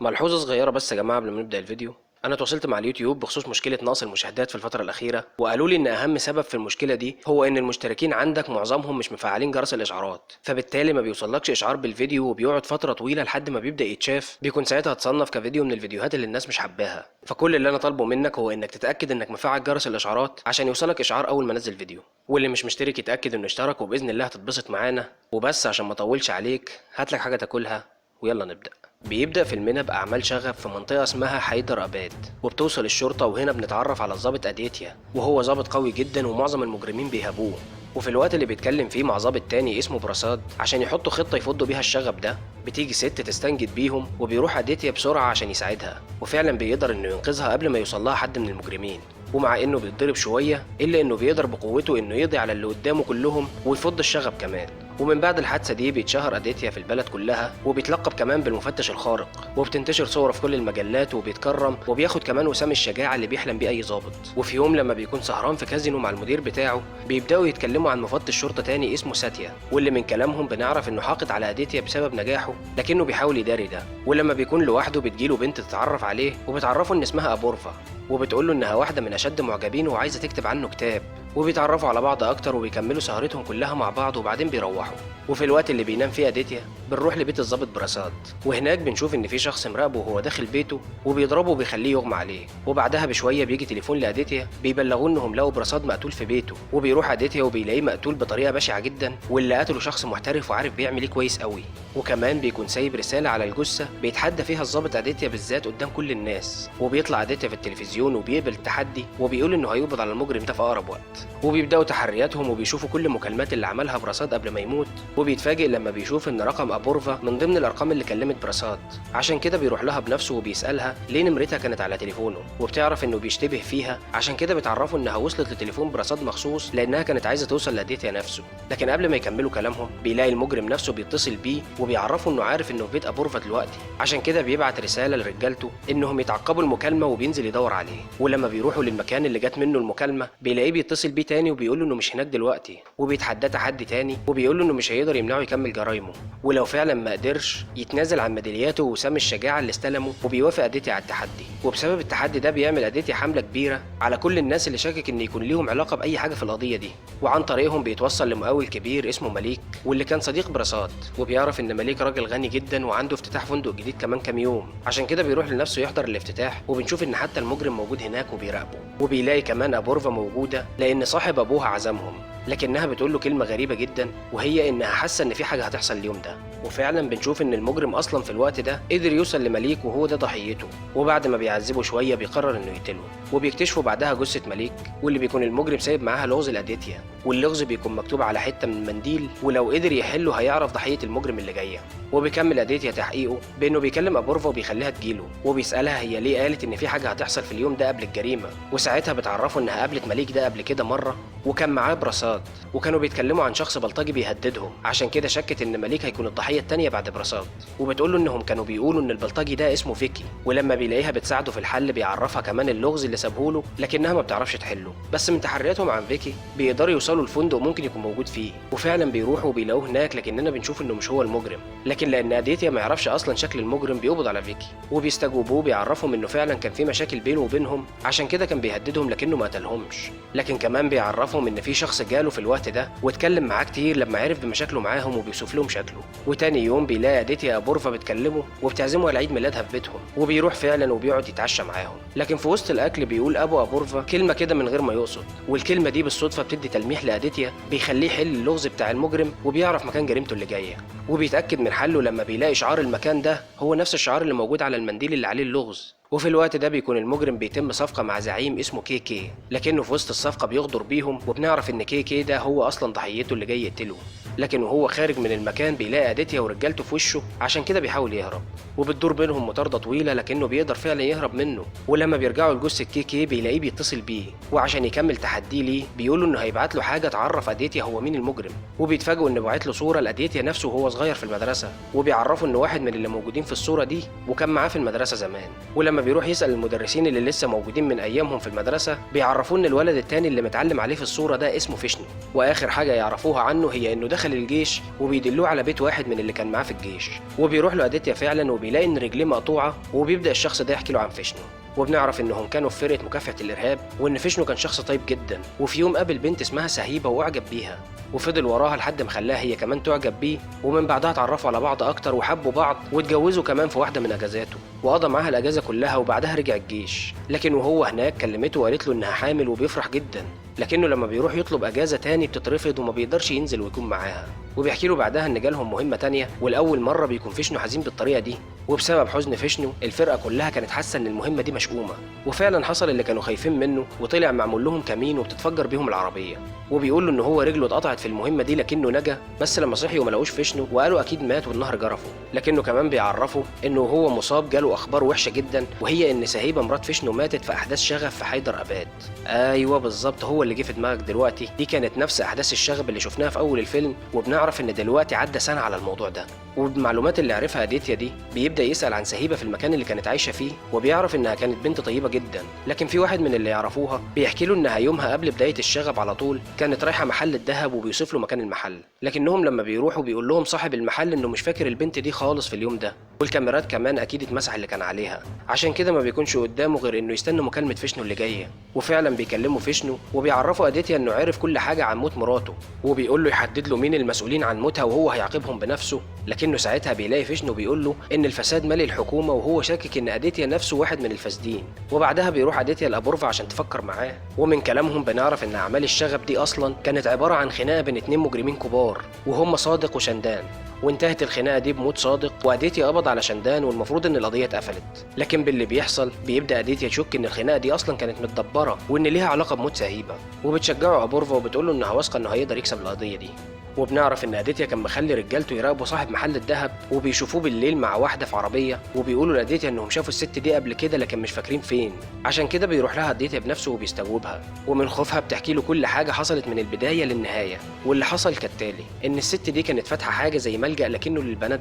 ملحوظة صغيرة بس يا جماعة قبل ما نبدأ الفيديو. أنا تواصلت مع اليوتيوب بخصوص مشكلة نقص المشاهدات في الفترة الأخيرة، وقالوا لي إن أهم سبب في المشكلة دي هو إن المشتركين عندك معظمهم مش مفعلين جرس الإشعارات، فبالتالي ما بيوصلكش إشعار بالفيديو وبيقعد فترة طويلة لحد ما بيبدأ يتشاف، بيكون ساعتها اتصنف كفيديو من الفيديوهات اللي الناس مش حباها. فكل اللي أنا طالبه منك هو إنك تتأكد إنك مفعل جرس الإشعارات عشان يوصلك إشعار أول ما أنزل فيديو، واللي مش مشترك يتأكد إنه اشترك، وبإذن الله هتتبسط معانا. وبس عشان ما أطولش عليك، هاتلك حاجة تاكلها ويلا نبدأ. بيبدأ فيلمنا بأعمال شغب في منطقة اسمها حيدر أباد، وبتوصل الشرطة وهنا بنتعرف على الضابط أديتيا، وهو ضابط قوي جدا ومعظم المجرمين بيهابوه. وفي الوقت اللي بيتكلم فيه مع ضابط تاني اسمه براساد عشان يحطوا خطة يفضوا بيها الشغب ده، بتيجي ست تستنجد بيهم وبيروح أديتيا بسرعة عشان يساعدها، وفعلا بيقدر إنه ينقذها قبل ما يوصلها حد من المجرمين. ومع إنه بيتضرب شوية إلا إنه بيقدر بقوته إنه يقضي على اللي قدامه كلهم ويفض الشغب كمان. ومن بعد الحادثة دي بيتشهر أديتيا في البلد كلها، وبيتلقب كمان بالمفتش الخارق، وبتنتشر صوره في كل المجلات، وبيتكرم وبياخد كمان وسام الشجاعة اللي بيحلم بيه أي ضابط. وفي يوم لما بيكون سهران في كازينو مع المدير بتاعه، بيبدأوا يتكلموا عن مفتش شرطة تاني اسمه ساتيا، واللي من كلامهم بنعرف إنه حاقد على أديتيا بسبب نجاحه، لكنه بيحاول يداري ده. ولما بيكون لوحده بتجيله بنت تتعرف عليه وبتعرفه إن اسمها أبورفا، وبتقوله إنها واحدة من أشد معجبينه وعايزة تكتب عنه كتاب. وبيتعرفوا على بعض اكتر وبيكملوا سهرتهم كلها مع بعض، وبعدين بيروحوا. وفي الوقت اللي بينام فيه أديتيا بنروح لبيت الضابط براساد، وهناك بنشوف ان في شخص مراقبه وهو داخل بيته وبيضربه وبيخليه يغمى عليه. وبعدها بشويه بيجي تليفون لأديتيا بيبلغوه انهم لقوا براساد مقتول في بيته، وبيروح أديتيا وبيلاقيه مقتول بطريقه بشعه جدا، واللي قتله شخص محترف وعارف بيعمل ايه كويس قوي. وكمان بيكون سايب رساله على الجثه بيتحدى فيها الضابط أديتيا بالذات قدام كل الناس. وبيطلع أديتيا في التلفزيون وبيقبل التحدي وبيقول انه هيقبض على المجرم ده في اقرب وقت. وبيبداوا تحرياتهم وبيشوفوا كل المكالمات اللي عملها براساد قبل ما يموت، وبيتفاجئ لما بيشوف ان رقم أبورفا من ضمن الارقام اللي كلمت براساد. عشان كده بيروح لها بنفسه وبيسالها ليه نمرتها كانت على تليفونه، وبتعرف انه بيشتبه فيها. عشان كده بتعرفه انها وصلت لتليفون براساد مخصوص لانها كانت عايزه توصل لأديتيا نفسه. لكن قبل ما يكملوا كلامهم بيلاقي المجرم نفسه بيتصل بيه وبيعرفه انه عارف انه في بيت أبورفا دلوقتي. عشان كده بيبعت رساله لرجالته انهم يتعقبوا المكالمه وبينزل يدور عليه. ولما بيروحوا للمكان اللي جت منه المكالمه بيلاقيه بيتصل بيه تاني وبيقول له انه مش هناك دلوقتي، وبيتحداه تحدي تاني وبيقول له انه مش هيقدر يمنعه يكمل جرايمه، ولو فعلا ما قدرش يتنازل عن ميدالياته وسام الشجاعه اللي استلمه. وبيوافق أديتيا على التحدي، وبسبب التحدي ده بيعمل أديتيا حمله كبيره على كل الناس اللي شاكك ان يكون ليهم علاقه باي حاجه في القضيه دي. وعن طريقهم بيتوصل لمقاول كبير اسمه مليك، واللي كان صديق براساد، وبيعرف ان مليك راجل غني جدا وعنده افتتاح فندق جديد كمان كام يوم. عشان كده بيروح لنفسه يحضر الافتتاح، وبنشوف ان حتى المجرم موجود هناك وبيراقبه. وبيلاقي كمان أبورفا موجوده لان صاحب ابوها عزمهم، لكنها بتقول له كلمه غريبه جدا، وهي انها حاسه ان في حاجه هتحصل اليوم ده. وفعلا بنشوف ان المجرم اصلا في الوقت ده قدر يوصل لمليك وهو ده ضحيته. وبعد ما بيعذبه شويه بيقرر انه يقتله، وبيكتشفوا بعدها جثه مليك، واللي بيكون المجرم سايب معاها لغز لأديتيا، واللغز بيكون مكتوب على حته من المنديل، ولو قدر يحله هيعرف ضحيه المجرم اللي جايه. وبيكمل أديتيا تحقيقه بانه بيكلم أبورفا وبيخليها تجيله، وبيسالها هي ليه قالت ان في حاجه هتحصل في اليوم ده قبل الجريمه. وساعتها بتعرفه انها قابلت مليك ده قبل كده مره وكان معاه براساد، وكانوا بيتكلموا عن شخص بلطجي بيهددهم. عشان كده شكت ان مليك هيكون الضحيه التانيه بعد براساد، وبتقول له انهم كانوا بيقولوا ان البلطجي ده اسمه فيكي. ولما بيلاقيها بتساعده في الحل بيعرفها كمان اللغز اللي سابهوله، لكنها ما بتعرفش تحله. بس من تحرياتهم عن فيكي بيقدروا يوصلوا الفندق ممكن يكون موجود فيه، وفعلا بيروحوا وبيلاقوه هناك، لكننا بنشوف انه مش هو المجرم. لكن لان أديتيا ما يعرفش اصلا شكل المجرم بيقبض على فيكي، وبيستجوبوه بيعرفهم انه فعلا كان في مشاكل بينه وبينهم، عشان كده كان بيهددهم لكنه ما قتلهمش. لكن كمان بيعرفهم ان في شخص جاله في الوقت ده واتكلم معاه كتير لما عرف بمشاكله معاهم، وبيوصف لهم شكله. وتاني يوم بيلاقي أديتيا أبورفا بتكلمه وبتعزمه على عيد ميلادها في بيتهم، وبيروح فعلا وبيقعد يتعشى معاهم. لكن في وسط الاكل بيقول ابو أبورفا كلمه كده من غير ما يقصد، والكلمه دي بالصدفه بتدي تلميح لأديتيا بيخليه يحل اللغز بتاع المجرم، وبيعرف مكان جريمته اللي جايه. وبيتاكد من حله لما بيلاقي شعار المكان ده هو نفس الشعار اللي موجود على المنديل اللي عليه اللغز. وفي الوقت ده بيكون المجرم بيتم صفقة مع زعيم اسمه كي كي، لكنه في وسط الصفقة بيغدر بيهم، وبنعرف ان كي كي ده هو اصلا ضحيته اللي جاي يقتله. لكن وهو خارج من المكان بيلاقي أديتيا ورجالته في وشه، عشان كده بيحاول يهرب، وبتدور بينهم مطاردة طويلة لكنه بيقدر فعلا يهرب منه. ولما بيرجعوا لجثة كي كي بيلاقيه بيتصل بيه، وعشان يكمل تحديه ليه بيقوله انه هيبعت له حاجة تعرف أديتيا هو مين المجرم. وبيتفاجئوا انه باعت له صورة لأديتيا نفسه وهو صغير في المدرسة، وبيعرفوا انه واحد من اللي موجودين في الصورة دي وكان معاه في المدرسة زمان. ولما بيروح يسأل المدرسين اللي لسه موجودين من ايامهم في المدرسة بيعرفوه ان الولد التاني اللي متعلم عليه في الصورة ده اسمه فيشني. واخر حاجة يعرفوها عنه هي انه دخل دخل الجيش وبيدلوه على بيت واحد من اللي كان معاه في الجيش، وبيروح له اديتيا فعلا وبيلاقي ان رجليه مقطوعه، وبيبدا الشخص ده يحكي له عن فيشنو. وبنعرف انهم كانوا في فرقه مكافحه الارهاب، وان فيشنو كان شخص طيب جدا، وفي يوم قابل بنت اسمها سهيبه واعجب بيها، وفضل وراها لحد ما خلاها هي كمان تعجب بيه، ومن بعدها اتعرفوا على بعض اكتر وحبوا بعض واتجوزوا كمان في واحده من اجازاته، وقضى معاها الاجازه كلها وبعدها رجع الجيش. لكن وهو هناك كلمته وقالت له انها حامل وبيفرح جدا، لكنه لما بيروح يطلب اجازه تاني بتترفض وما بيقدرش ينزل ويكون معاها. وبيحكي له بعدها ان جالهم مهمه تانيه، والاول مره بيكون فيشنو حزين بالطريقه دي، وبسبب حزن فيشنو الفرقه كلها كانت حاسه ان المهمه دي مشؤومه، وفعلا حصل اللي كانوا خايفين منه، وطلع معمول لهم كمين وبتتفجر بيهم العربيه. وبيقول له ان هو رجله اتقطعت في المهمه دي لكنه نجا، بس لما صحيوا ما لقوش فيشنو وقالوا اكيد مات والنهر جرفه. لكنه كمان بيعرفوا انه هو مصاب جاله اخبار وحشه جدا، وهي ان سهيبه مرات فيشنو ماتت في احداث شغف في حيدر اباد. ايوه بالظبط، هو اللي جه في دماغك دلوقتي، دي كانت نفس احداث الشغب اللي شفناها في اول الفيلم. وبنعرف ان دلوقتي عدى سنه على الموضوع ده. وبالمعلومات اللي عرفها اديتيا دي بيبدا يسال عن سهيبه في المكان اللي كانت عايشه فيه، وبيعرف انها كانت بنت طيبه جدا. لكن في واحد من اللي يعرفوها بيحكي له انها يومها قبل بدايه الشغب على طول كانت رايحه محل الذهب، وبيوصف له مكان المحل، لكنهم لما بيروحوا بيقول لهم صاحب المحل انه مش فاكر البنت دي خالص في اليوم ده، والكاميرات كمان اكيد اتمسح اللي كان عليها، عشان كده ما بيكونش قدامه غير انه يستنى مكالمه فيشنو اللي جايه. وفعلا بيكلموا فيشنو وبيعرفوا اديتيا انه عرف كل حاجه عن موت مراته، وبيقول له يحدد له مين المسؤولين عن موتها وهو هيعاقبهم بنفسه. لكنه ساعتها بيلاقي فيشنو بيقول له ان الفساد مالي الحكومه، وهو شاكك ان اديتيا نفسه واحد من الفاسدين. وبعدها بيروح اديتيا لابورفا عشان تفكر معاه، ومن كلامهم بنعرف ان اعمال الشغب دي اصلا كانت عباره عن خناقه بين اتنين مجرمين كبار، وهم صادق وشندان. وانتهت الخناقه دي بموت صادق، واديتيا قبض على شندان، والمفروض ان القضيه اتقفلت. لكن باللي بيحصل بيبدا اديتيا تشك ان الخناقه دي اصلا كانت متدبره، وان ليها علاقه بموت سهيبه، وبتشجعه ابورفا وبتقول له انها واثقه انه هيقدر يكسب القضيه دي. وبنعرف ان اديتيا كان مخلي رجالته يراقبوا صاحب محل الذهب، وبيشوفوه بالليل مع واحده في عربيه، وبيقولوا لاديتيا انهم شافوا الست دي قبل كده لكن مش فاكرين فين. عشان كده بيروح لها اديتيا بنفسه وبيستجوبها، ومن خوفها بتحكي له كل حاجه حصلت من البدايه للنهايه. واللي حصل كالتالي، ان الست دي كانت فاتحه حاجه زي ملجأ لكنه للبنات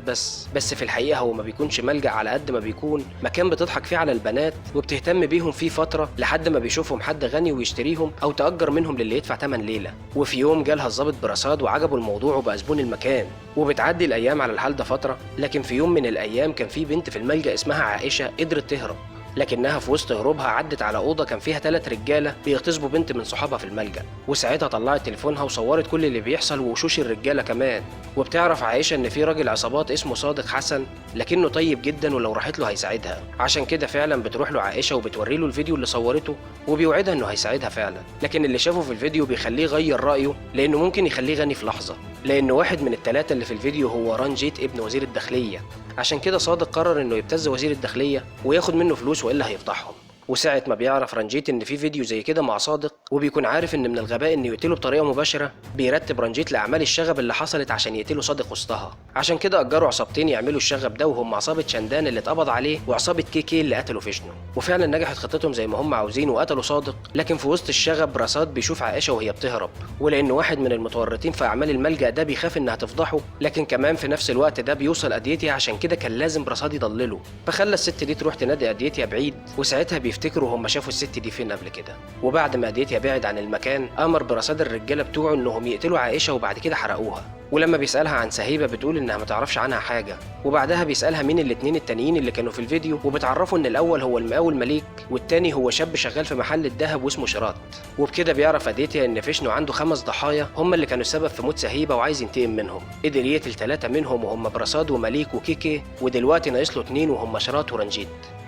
بس في الحقيقه هو ما بيكونش ملجأ على قد ما بيكون مكان بتضحك فيه على البنات، وبتهتم بيهم فيه فتره لحد ما بيشوفهم حد غني ويشتريهم او تأجر منهم للي يدفع ثمن ليله. وفي يوم جالها الضابط برصاد وعجبه الموضوع وبقى زبون المكان. وبتعدي الايام على الحال ده فتره، لكن في يوم من الايام كان في بنت في الملجأ اسمها عائشه قدرت تهرب، لكنها في وسط هروبها عدت على اوضه كان فيها 3 رجاله بيغتصبوا بنت من صحابها في الملجأ. وساعتها طلعت تليفونها وصورت كل اللي بيحصل ووشوش الرجاله كمان. وبتعرف عائشه ان في راجل عصابات اسمه صادق حسن، لكنه طيب جدا ولو راحت له هيساعدها. عشان كده فعلا بتروح له عائشه وبتوري له الفيديو اللي صورته، وبيوعدها انه هيساعدها فعلا. لكن اللي شافه في الفيديو بيخليه يغير رايه، لانه ممكن يخليه غني في لحظه، لان واحد من ال3 اللي في الفيديو هو رانجيت ابن وزير الداخليه. عشان كده صادق قرر انه يبتز وزير الداخليه وياخد منه فلوس والا هيفضحهم. وساعة ما بيعرف رانجيت ان في فيديو زي كده مع صادق، وبيكون عارف ان من الغباء انه يقتله بطريقه مباشره، بيرتب رانجيت لاعمال الشغب اللي حصلت عشان يقتلوا صادق وسطها. عشان كده اجروا عصابتين يعملوا الشغب ده، وهم عصابه شندان اللي اتقبض عليه وعصابه كيكي اللي قتلوا فيشنو. وفعلا نجحت خطتهم زي ما هم عاوزين وقتلوا صادق. لكن في وسط الشغب رصاد بيشوف عائشه وهي بتهرب، ولان واحد من المتورطين في اعمال الملجأ ده بيخاف انها تفضحه، لكن كمان في نفس الوقت ده بيوصل اديتيا، عشان كده كان لازم رصاد يضلله. فخلى الست دي تروح تنادي اديتيا بعيد، وساعتها بيفتكروا هم شافوا الست دي فين قبل كده. وبعد ما اديتيا بعد عن المكان امر برصاد الرجاله بتوعه انهم يقتلوا عائشه، وبعد كده حرقوها. ولما بيسالها عن سهيبه بتقول انها ما تعرفش عنها حاجه. وبعدها بيسالها مين الاتنين التانيين اللي كانوا في الفيديو، وبتعرفه ان الاول هو المقاول مليك، والتاني هو شاب شغال في محل الذهب واسمه شراط. وبكده بيعرف اديتيا ان فيشنو عنده 5 ضحايا هم اللي كانوا السبب في موت سهيبه وعايز ينتقم منهم. قدر يقتل 3 منهم وهم برصاد ومليك وكيكي، ودلوقتي ناقص له 2 وهم شراط ورنجيت.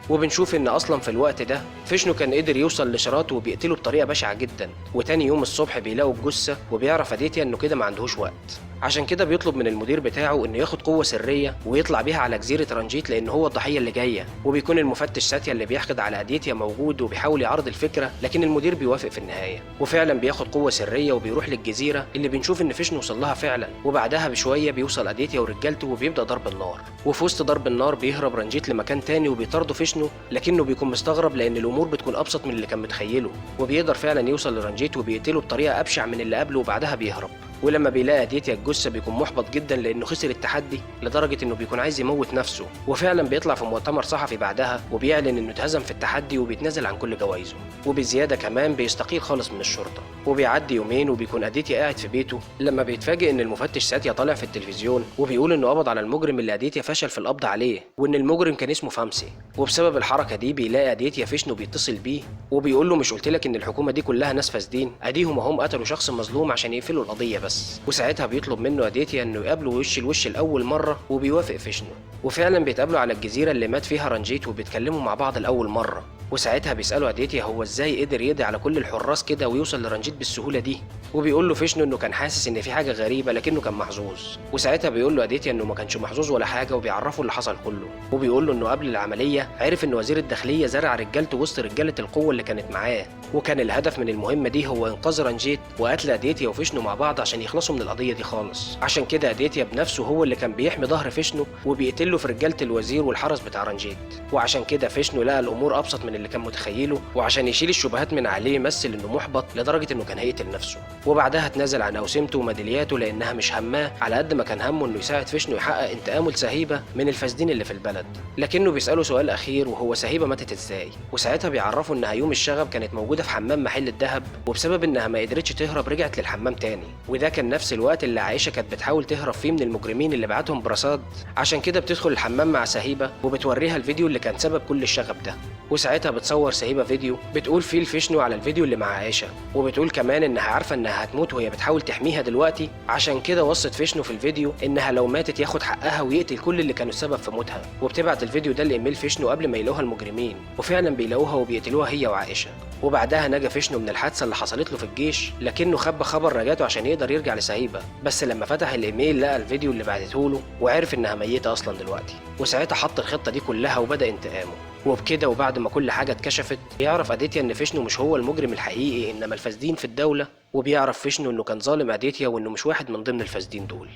وبنشوف ان اصلا في الوقت ده فيشنو كان قدر يوصل لشراط وبيقتله بطريقه بشعه جدا. وتاني يوم الصبح بيلاقوا الجثه، وبيعرف اديتيا انه كده ما عندهوش وقت. عشان كده بيطلب من المدير بتاعه انه ياخد قوه سريه ويطلع بيها على جزيره رانجيت، لان هو الضحيه اللي جايه. وبيكون المفتش ساتيا اللي بيحقد على اديتيا موجود وبيحاول يعرض الفكره، لكن المدير بيوافق في النهايه. وفعلا بياخد قوه سريه وبيروح للجزيره اللي بنشوف ان فيشنو وصل لها فعلا. وبعدها بشويه بيوصل اديتيا ورجالته وبيبدا ضرب النار. وفي وسط ضرب النار بيهرب رانجيت لمكان تاني وبيطارده فيشنو، لكنه بيكون مستغرب لان الامور بتكون ابسط من اللي كان متخيله. وبيقدر فعلا يوصل لرانجيت وبيقتله بطريقه ابشع من اللي قبله، وبعدها بيهرب. ولما بيلاقي اديتيا الجثه بيكون محبط جدا لانه خسر التحدي لدرجه انه بيكون عايز يموت نفسه، وفعلا بيطلع في مؤتمر صحفي بعدها وبيعلن انه اتهزم في التحدي وبيتنازل عن كل جوائزه، وبزياده كمان بيستقيل خالص من الشرطه. وبيعدي يومين وبيكون اديتيا قاعد في بيته لما بيتفاجئ ان المفتش ساتيا طالع في التلفزيون وبيقول انه قبض على المجرم اللي اديتيا فشل في القبض عليه، وان المجرم كان اسمه فامسي. وبسبب الحركه دي بيلاقي اديتيا فيشنو بيتصل بيه وبيقول له مش قلت لك ان الحكومه دي كلها ناس فاسدين؟ اديهم هم قتلوا شخص مظلوم عشان يقفلوا القضيه بس. وساعتها بيطلب منه اديتيا انه يقابله وش لوش لاول مره، وبيوافق فيشنو. وفعلا بيتقابلوا على الجزيره اللي مات فيها رانجيت وبيتكلموا مع بعض لاول مره. وساعتها بيسألوا اديتيا هو ازاي قدر يقضي على كل الحراس كده ويوصل لرانجيت بالسهوله دي، وبيقول له فيشنو انه كان حاسس ان في حاجه غريبه لكنه كان محظوظ. وساعتها بيقول له اديتيا انه ما كانش محظوظ ولا حاجه، وبيعرفه اللي حصل كله. وبيقول له انه قبل العمليه عرف ان وزير الداخليه زرع رجالته وسط رجاله القوه اللي كانت معاه، وكان الهدف من المهمه دي هو انقاذ رانجيت وقتل اديتيا وفيشنو مع بعض عشان يخلصوا من القضيه دي خالص. عشان كده اديتيا بنفسه هو اللي كان بيحمي ظهر فيشنو وبيقتله في رجاله الوزير والحرس بتاع رانجيت. وعشان كده فيشنو لقى الامور ابسط من اللي كان متخيله، وعشان يشيل الشبهات من عليه مثل انه محبط لدرجه انه كان هيقتل نفسه. وبعدها اتنازل عن اوسمته وميدالياته لانها مش هماه على قد ما كان همه انه يساعد فيشنو يحقق انتقامه لسهيبه من الفاسدين اللي في البلد. لكنه بيساله سؤال اخير وهو سهيبه ماتت ازاي، وساعتها بيعرفوا ان هيوم الشغب كانت موجوده في حمام محل الذهب، وبسبب انها ما قدرتش تهرب رجعت للحمام تاني. وده كان نفس الوقت اللي عائشه كانت بتحاول تهرب فيه من المجرمين اللي بعتهم برصاد. عشان كده بتدخل الحمام مع سهيبه وبتوريها الفيديو اللي كان سبب كل الشغب ده. وساعتها بتصور سهيبه فيديو بتقول فيه لفيشنو على الفيديو اللي مع عائشه، وبتقول كمان انها عارفه انها هتموت وهي بتحاول تحميها دلوقتي، عشان كده وصت فيشنو في الفيديو انها لو ماتت ياخد حقها ويقتل كل اللي كانوا السبب في موتها. وبتبعت الفيديو ده لايميل فيشنو قبل ما يلاقوها المجرمين، وفعلا بيلاقوها وبيقتلوها هي وعائشه. وبعدها نجا فيشنو من الحادثه اللي حصلت له في الجيش، لكنه خبى خبر نجاته عشان يقدر يرجع لسهيبه. بس لما فتح الايميل لقى الفيديو اللي بعتته له وعرف انها ميته اصلا دلوقتي، وساعتها حط الخطه دي كلها وبدا انتقامه. وبكده وبعد ما كل حاجه اتكشفت بيعرف اديتيا ان فيشنو مش هو المجرم الحقيقي انما الفاسدين في الدوله، وبيعرف فيشنو انه كان ظالم اديتيا وانه مش واحد من ضمن الفاسدين دول.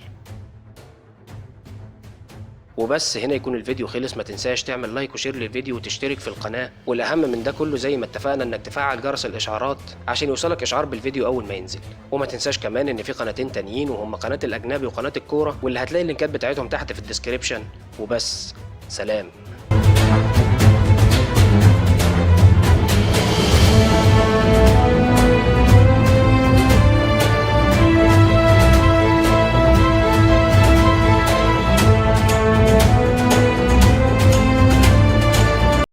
وبس هنا يكون الفيديو خلص. ما تنساش تعمل لايك وشير للفيديو وتشترك في القناه، والاهم من ده كله زي ما اتفقنا انك تفعل جرس الاشعارات عشان يوصلك اشعار بالفيديو اول ما ينزل. وما تنساش كمان ان في قناتين تانيين وهم قناه الاجنبي وقناه الكوره، واللي هتلاقي اللينكات بتاعتهم تحت في الديسكريبشن. وبس، سلام.